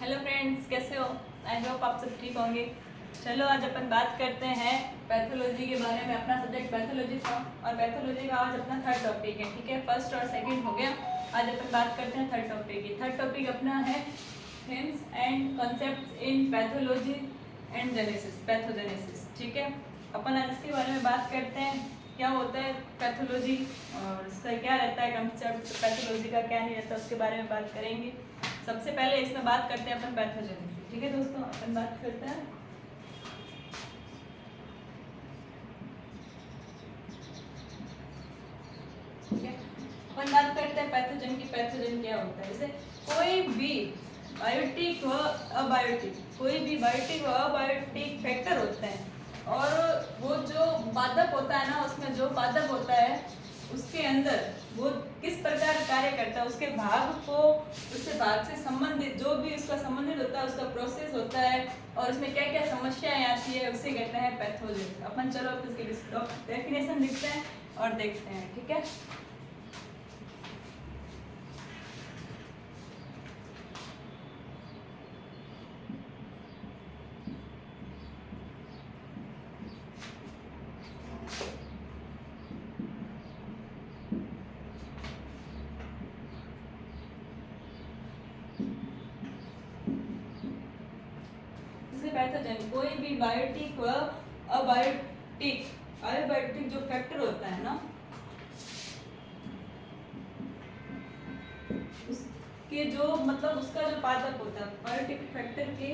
Hello friends, कैसे हो? I hope आप सब ठीक होंगे। चलो आज अपन बात करते हैं पैथोलॉजी के बारे में। अपना सब्जेक्ट पैथोलॉजी था और पैथोलॉजी का आज अपना थर्ड टॉपिक है। ठीक है, फर्स्ट और सेकंड हो गया। आज अपन बात करते हैं थर्ड टॉपिक की। थर्ड टॉपिक अपना है themes and concepts in pathology and genesis, pathogenesis. ठीक है, अपन आज इसके बारे में बात करते हैं। क्या होता है पैथोलॉजी और इसका क्या रहता है कंसेप्ट, पैथोलॉजी का क्या नहीं रहता, उसके बारे में बात करेंगे। सबसे पहले इसमें बात करते हैं अपन पैथोजेनेसिस। ठीक है दोस्तों, अपन बात करते हैं ठीक है, अपन बात करते हैं पैथोजन की। पैथोजन क्या होता है? जैसे कोई भी बायोटिक व अबायोटिक, कोई भी बायोटिक व अबायोटिक फैक्टर होता है और वो जो पादप होता है ना, उसमें जो पादप होता है उसके अंदर वो किस प्रकार कार्य करता है, उसके भाग को, उसके भाग से संबंधित जो भी उसका संबंधित होता है, उसका प्रोसेस होता है और उसमें क्या क्या समस्याएं आती है, उसे कहते हैं पैथोजन। अपन चलो इसकी डेफिनेशन लिखते हैं और देखते हैं। ठीक है, पैथोजन कोई भी बायोटिक व अबायोटिक, अबायोटिक जो फैक्टर होता है ना, उसके जो मतलब उसका जो पादप होता है, बायोटिक फैक्टर के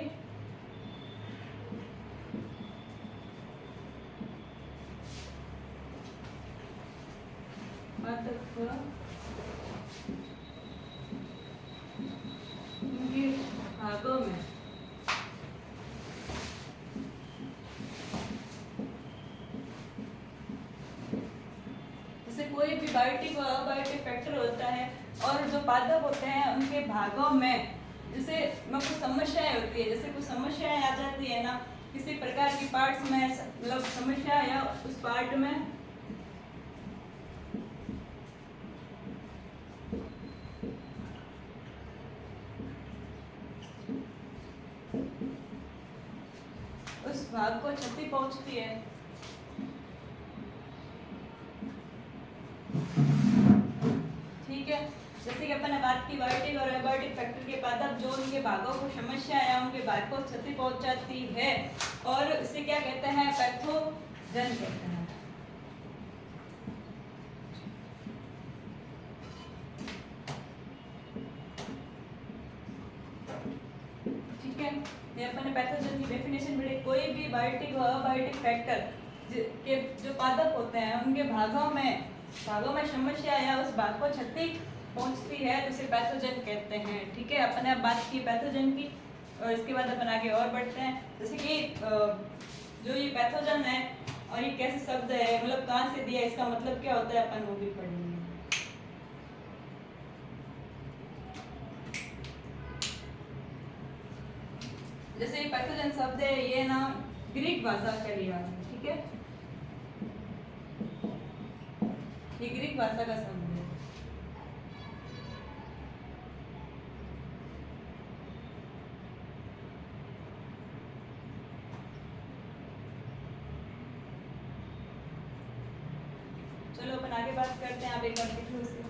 पादप उनके भागों में कोई भी बायोटिक व अबायोटिक फैक्टर होता है और जो पादप होते हैं उनके भागों में जैसे कुछ समस्याएं होती है, जैसे कुछ समस्याएं आ जाती है ना किसी प्रकार की पार्ट्स में, मतलब समस्या या उस पार्ट में उस भाग को क्षति पहुंचती है। ठीक है, जैसे कि अपन ने बात की बायोटिक और एबायोटिक फैक्टर के पादप जो उनके भागों को समस्या या उनके भाग को क्षति पहुंचाती है और इसे क्या कहते हैं? पैथोजन कहते हैं। ठीक है, ये अपन ने पैथोजन की डेफिनेशन पढ़ी। कोई भी बायोटिक और अबायोटिक फैक्टर के जो पादप होते हैं उनके भागों में समस्या या उस भाग को क्षति पहुंचती है तो इसे पैथोजन कहते हैं। ठीक है, अपन ने अब बात की पैथोजन की और इसके बाद अपन आगे और बढ़ते हैं। जैसे कि जो ये पैथोजन है और ये कैसे शब्द है, मतलब कहाँ से दिया, इसका मतलब क्या होता है, अपन वो भी पढ़ेंगे। जैसे ये पैथोजन शब्द है ये ना ग्रीक भाषा का लिया है। ठीक है, ये ग्रीक भाषा का शब्द है। चलो अपन आगे बात करते हैं। आप एक बार देख लो इसे।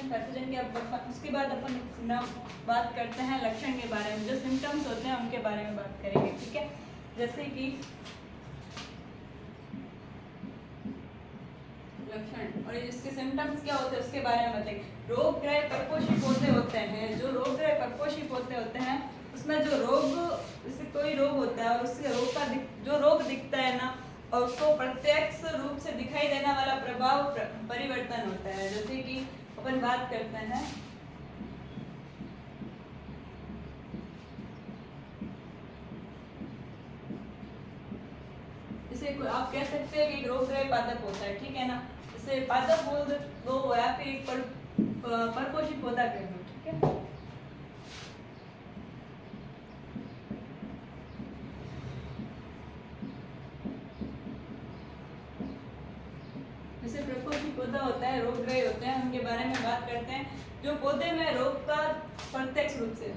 पैथोजन के उसके बाद अपन बात करते हैं लक्षण के बारे में। जो सिम्टम्स होते हैं उनके बारे में बात करेंगे। ठीक है, जैसे कि लक्षण और इसके सिम्टम्स क्या होते हैं उसके बारे में बताएंगे। रोगग्रह परपोषी पौधे होते हैं, जो रोगग्रह परपोषी पौधे होते हैं उसमें जो रोग, जैसे कोई रोग होता है और उसके रोग का जो रोग दिखता है ना और उसको प्रत्यक्ष रूप से दिखाई देने वाला प्रभाव परिवर्तन होता है। जैसे कि अपन बात करते हैं जैसे आप कह सकते हैं कि एक रोगग्राही पादप होता है, ठीक है ना, जैसे पादप बोल दो या फिर एक परपोषी पौधा कह दो, ठीक है। जैसे परपोषी पौधा होता है, रोगग्राही होते हैं, उनके बारे में बात करते हैं, जो पौधे में रोग का प्रत्यक्ष रूप से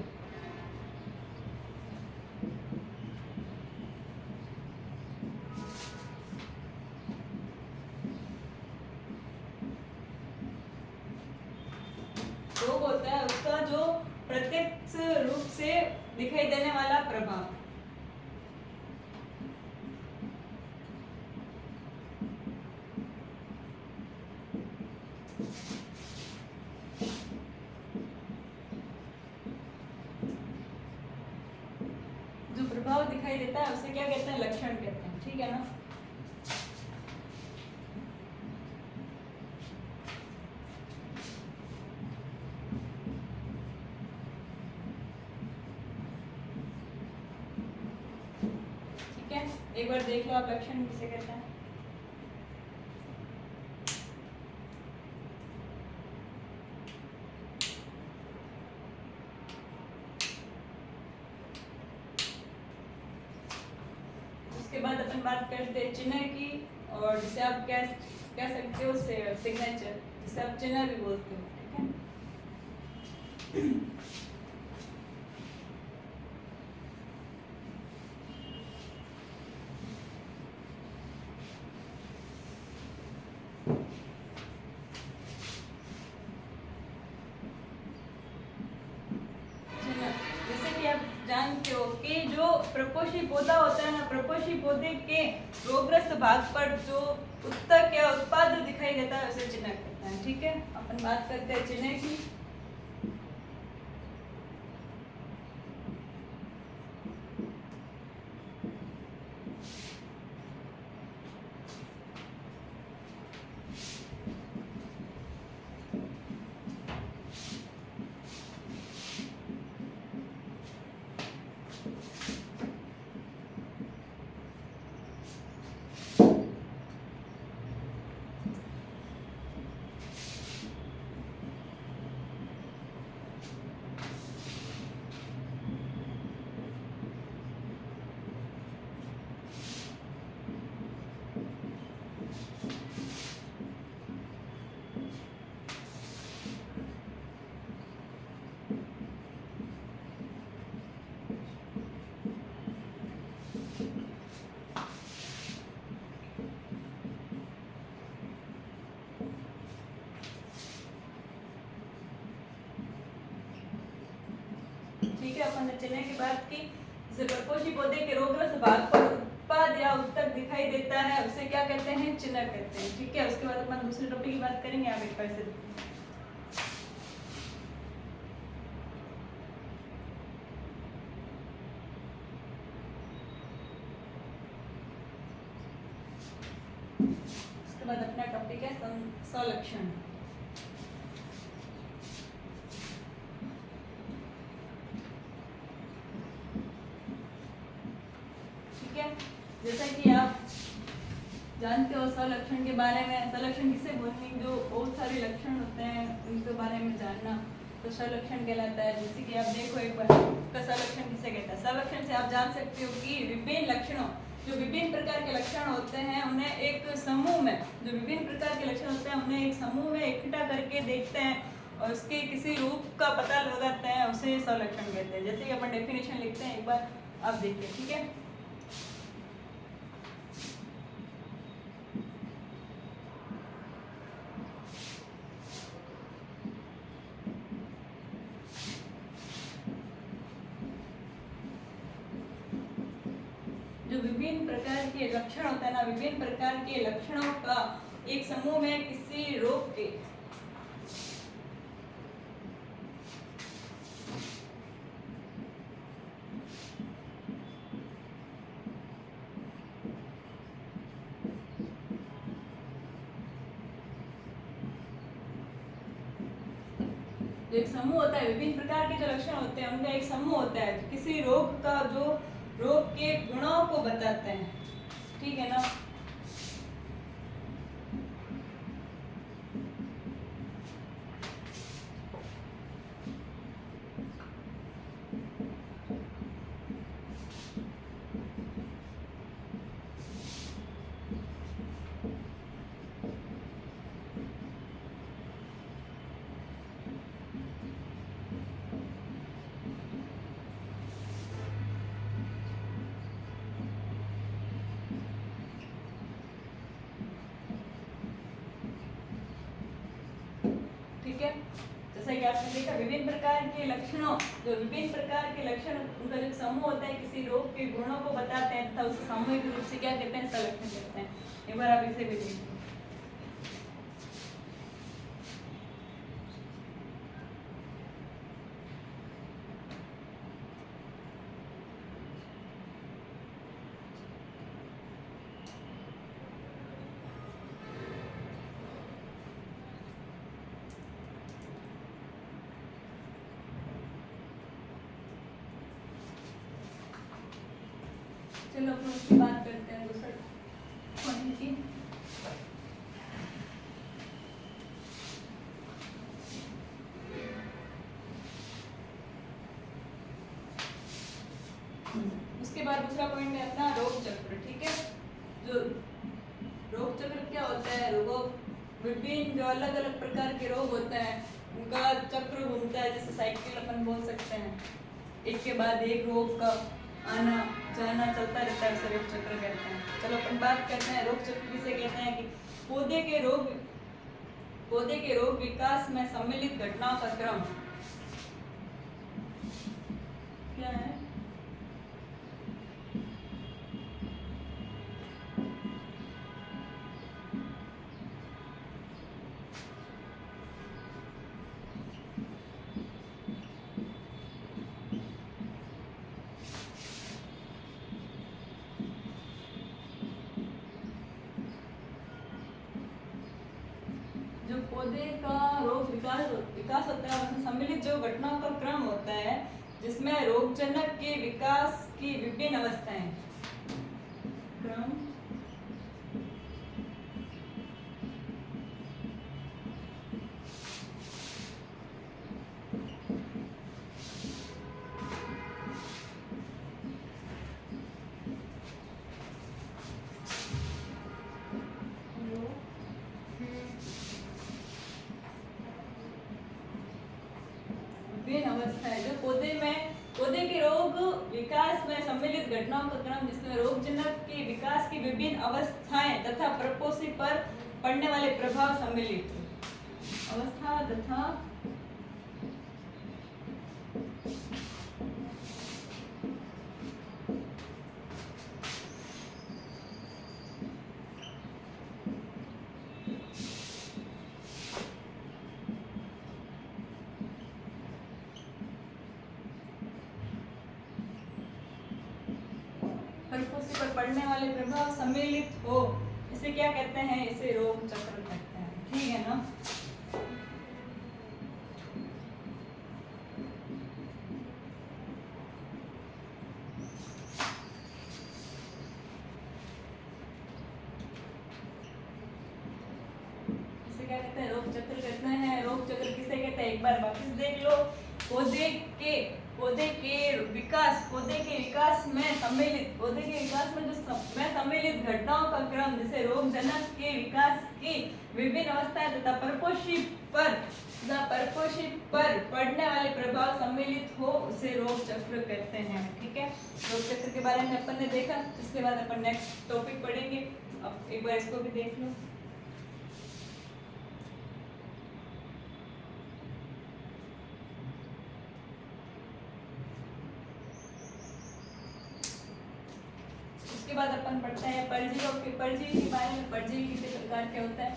रोग होता है, उसका जो प्रत्यक्ष रूप से दिखाई देने वाला प्रभाव, जो प्रभाव दिखाई देता है उसे क्या कहते हैं, लक्षण कहते हैं, ठीक है ना। ठीक है, एक बार देख लो आप लक्षण किसे कहते हैं। उसके बाद अपन बात करते हैं चिन्ह की, और जिसे आप कह सकते हो सिग्नेचर, जिसे आप चिन्ह भी बोलते हो, ठीक है। जैसे कि आप जानते हो कि जो प्रपोषी पौधा होता है ना, प्रपोषी पौधे के रोगग्रस्त भाग पर जो उत्तक या उत्पाद दिखाई देता है उसे चिन्ह कहते हैं, ठीक है। अपन बात करते हैं चिन्ह की। ठीक है, अपन ने चिन्ह की बात की। जैसे प्रपोषी पौधे के रोगग्रस्त भाग पर उत्पाद या उत्तक दिखाई देता है उसे क्या कहते हैं, चिन्ह कहते हैं, ठीक है। उसके बाद अपन दूसरे टॉपिक की बात करेंगे। आप एक बार से उसके बाद अपना टॉपिक है संलक्षण। जैसा कि आप जानते हो संलक्षण के बारे में, संलक्षण किसे बोलते हैं, जो बहुत सारे लक्षण होते हैं उनके बारे में जानना तो संलक्षण कहलाता है। जैसे कि आप देखो एक बार का संलक्षण किसे कहता है। संलक्षण से आप जान सकते हो कि विभिन्न लक्षणों, जो विभिन्न प्रकार के लक्षण होते हैं उन्हें एक समूह में, जो विभिन्न प्रकार के लक्षण होते हैं उन्हें एक समूह में इकट्ठा करके देखते हैं और उसके किसी रूप का पता लगाते हैं, उसे संलक्षण कहते हैं। जैसे कि अपन डेफिनेशन लिखते हैं, एक बार आप देखिए, ठीक है। जो विभिन्न प्रकार के लक्षण होता है ना, विभिन्न प्रकार के लक्षणों का एक समूह में किसी रोग के जो एक समूह होता है, विभिन्न प्रकार के जो लक्षण होते हैं उनका एक समूह होता है, किसी रोग का जो रोग के गुणों को बताते हैं, ठीक है ना। ठीक है, जैसा कि आपने देखा विभिन्न प्रकार के लक्षणों, जो विभिन्न प्रकार के लक्षण उनका जो समूह होता है किसी रोग के गुणों को बताते हैं तथा उसे सामूहिक रूप से क्या कहते हैं, संलक्षण कहते हैं। एक बार आप इसे भी देखिए। चलो अपन उसकी बात करते हैं दूसरा पॉइंट की। उसके बाद दूसरा पॉइंट है अपना रोग चक्र। ठीक है, जो रोग चक्र क्या होता है, रोगों विभिन्न जो अलग अलग प्रकार के रोग होते हैं उनका चक्र घूमता है, जैसे साइकिल अपन बोल सकते हैं, एक के बाद एक रोग का आना जाना चलता रहता है, उसे रोग चक्र कहते हैं। चलो अपन बात करते हैं रोग चक्र किसे कहते हैं कि पौधे के रोग विकास में सम्मिलित घटनाओं का क्रम क्या है। जो पौधे का रोग विकास होता है उसमें सम्मिलित जो घटनाओं का क्रम होता है, जिसमें रोगजनक के विकास की विभिन्न अवस्थाएं क्रम अवस्था है। जो पौधे के रोग विकास में सम्मिलित घटनाओं का क्रम, जिसमें रोगजनक के विकास की विभिन्न अवस्थाएं तथा प्रपोषी पर पड़ने वाले प्रभाव सम्मिलित अवस्था तथा प्रपोषी पर पड़ने वाले प्रभाव सम्मिलित हो, इसे क्या कहते हैं, इसे रोग चक्र कहते हैं। ठीक है ना। इसे क्या कहते हैं, रोग चक्र कहते हैं। रोग चक्र किसे कहते हैं, एक बार वापस देख लो। पौधे के विकास में जो सम्मिलित घटनाओं का क्रम, जैसे रोगजनक के विकास की विभिन्न अवस्थाएं तथा परपोषी पर पड़ने वाले प्रभाव सम्मिलित हो, उसे रोग चक्र कहते हैं। ठीक है, रोग चक्र के बारे में अपन ने देखा। इसके बाद अपन नेक्स्ट टॉपिक पढ़ेंगे। अब एक बार इसको भी देख लो। उसके बाद अपन पढ़ते हैं परजीवी के बारे में। परजीवी कितने प्रकार के होता है।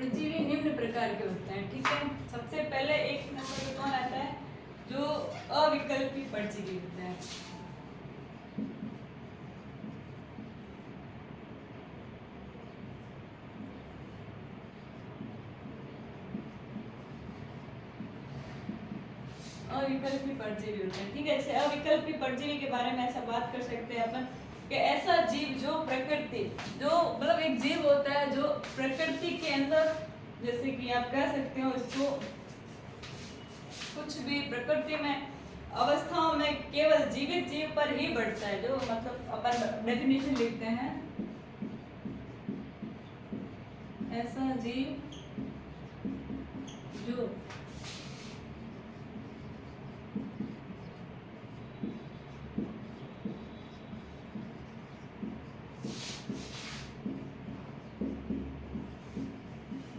परजीवी निम्न प्रकार के होते हैं, ठीक है। सबसे पहले एक नंबर पे कौन आता है, जो अविकल्पी परजीवी होते हैं। अविकल्पी परजीवी होते हैं, ठीक है। जैसे अविकल्पी परजीवी के बारे में ऐसा बात कर सकते हैं अपन कि ऐसा जीव जो प्रकृति, जो मतलब एक जीव होता है जो प्रकृति के अंदर, जैसे कि आप कह सकते हो इसको, कुछ भी प्रकृति में अवस्थाओं में केवल जीवित जीव पर ही बढ़ता है, जो मतलब अपन डेफिनेशन लिखते हैं, ऐसा जीव जो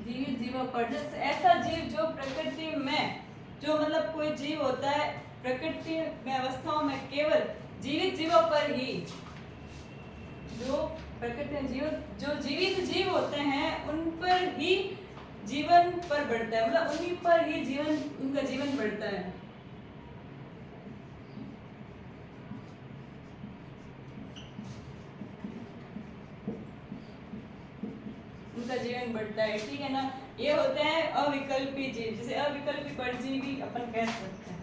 जीवित जीवों पर, ऐसा जीव जो प्रकृति में, जो मतलब कोई जीव होता है प्रकृति में अवस्थाओं में केवल जीवित जीवों पर ही, जो प्रकृति में जीव, जो जीवित जीव होते हैं उन पर ही जीवन पर बढ़ता है, मतलब उन्हीं पर ही जीवन, उनका जीवन बढ़ता है, उनका जीवन बढ़ता है, ठीक है ना। ये होते हैं अविकल्पी जीव, जिसे अविकल्पी परजीवी अपन कह सकते हैं।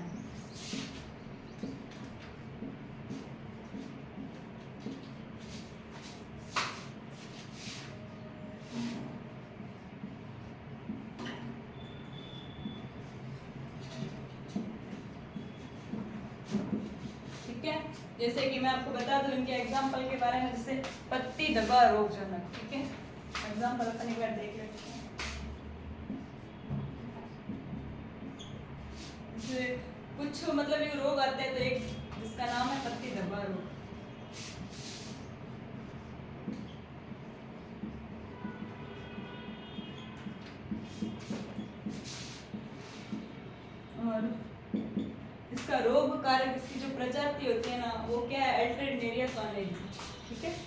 ठीक है, जैसे कि मैं आपको बता दूं इनके एग्जाम्पल के बारे में, जैसे पत्ती धब्बा रोगजनक, ठीक है। एग्जाम्पल अपन एक बार देख लेते हैं। कुछ मतलब ये रोग आते हैं, तो एक जिसका नाम है पत्ती धब्बा रोग, और इसका रोग कारक, इसकी जो प्रजाति होती है ना, वो क्या है, अल्टरनेरिया कॉलेज, ठीक है।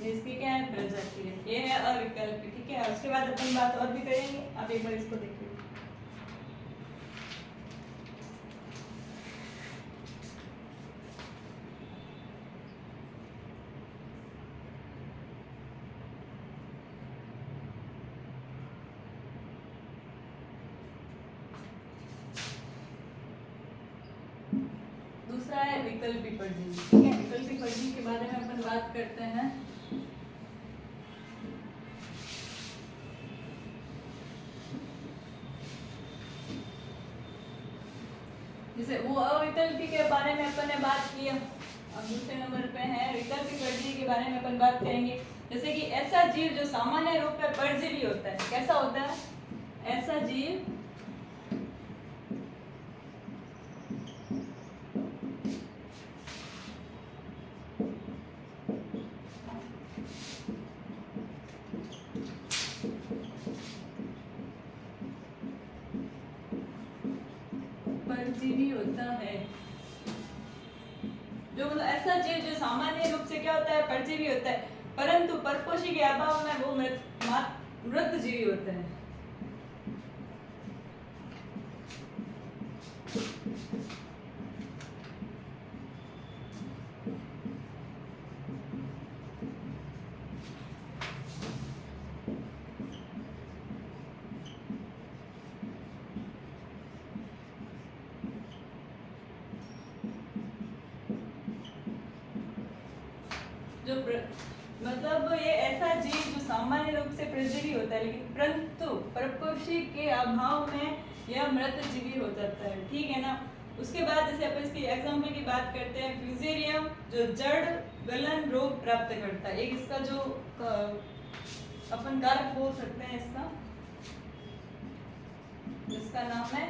इसकी क्या है, प्रजाति है, ये है अविकल्पी, ठीक है। उसके बाद अपन बात और भी करेंगे, आप एक बार इसको देखिए। दूसरा है विकल्पी परजीवी, ठीक है। विकल्पी परजीवी के बारे में अपन बात करते हैं। जैसे वो अविकल्पी के बारे में अपन ने बात की, अब दूसरे नंबर पे है विकल्पी परजीवी के बारे में अपन बात करेंगे। जैसे कि ऐसा जीव जो सामान्य रूप में परजीवी होता है, कैसा होता है, ऐसा जीव परजीवी होता है, जो मतलब ऐसा जीव जो सामान्य रूप से क्या होता है, परजीवी होता है, परंतु परपोषी के अभाव में वो मृत जीवी होता है। जो मतलब ये ऐसा जीव जो सामान्य रूप से परजीवी होता है, लेकिन परंतु परपोषी के अभाव में यह मृत जीवी हो जाता है, ठीक है ना। उसके बाद जैसे अपन इसकी एग्जाम्पल की बात करते हैं, फ्यूजेरियम जो जड़ गलन रोग प्राप्त करता है, एक इसका जो अपन कारक बोल सकते हैं इसका, जिसका नाम है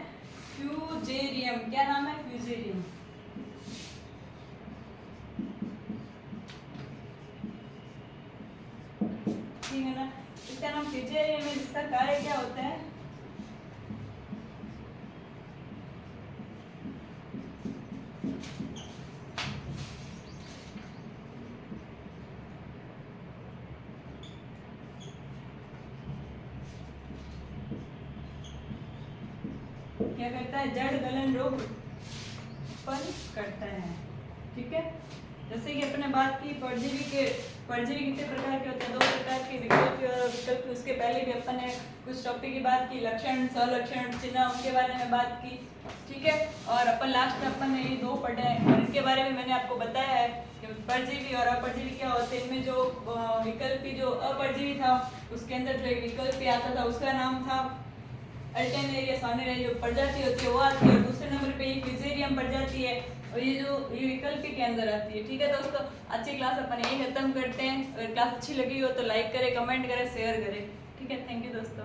फ्यूजेरियम। क्या नाम है, फ्यूजेरियम, ठीक है फिजेरियम में जिसका कार्य क्या होता है? क्या करता है? जड़ गलन रोग उत्पन्न करता है। ठीक है, जैसे कि अपने बात की परजीवी कितने प्रकार के होते हैं? 2 प्रकार के, विकल्पी और विकल्पी। उसके पहले भी अपन ने कुछ टॉपिक की बात की, लक्षण, सलक्षण, चिन्ह, उनके बारे में बात की। ठीक है, और अपन लास्ट में अपन ने ये 2 पढ़े हैं और इनके बारे में मैंने आपको बताया है कि परजीवी और अपरजीवी क्या होते हैं। इनमें जो विकल्पी जो अपरजीवी था उसके अंदर जो एक विकल्पी आता था उसका नाम था अल्टरनेरिया सोनेरिया, जो प्रजाति होती है वो आती है। और दूसरे नंबर पे ये फिजेरियम प्रजाति है और ये विकल्पी के अंदर आती है। ठीक है दोस्तों, अच्छी क्लास अपन यही खत्म करते हैं। अगर क्लास अच्छी लगी हो तो लाइक करें, कमेंट करें, शेयर करें। ठीक है, थैंक यू दोस्तों।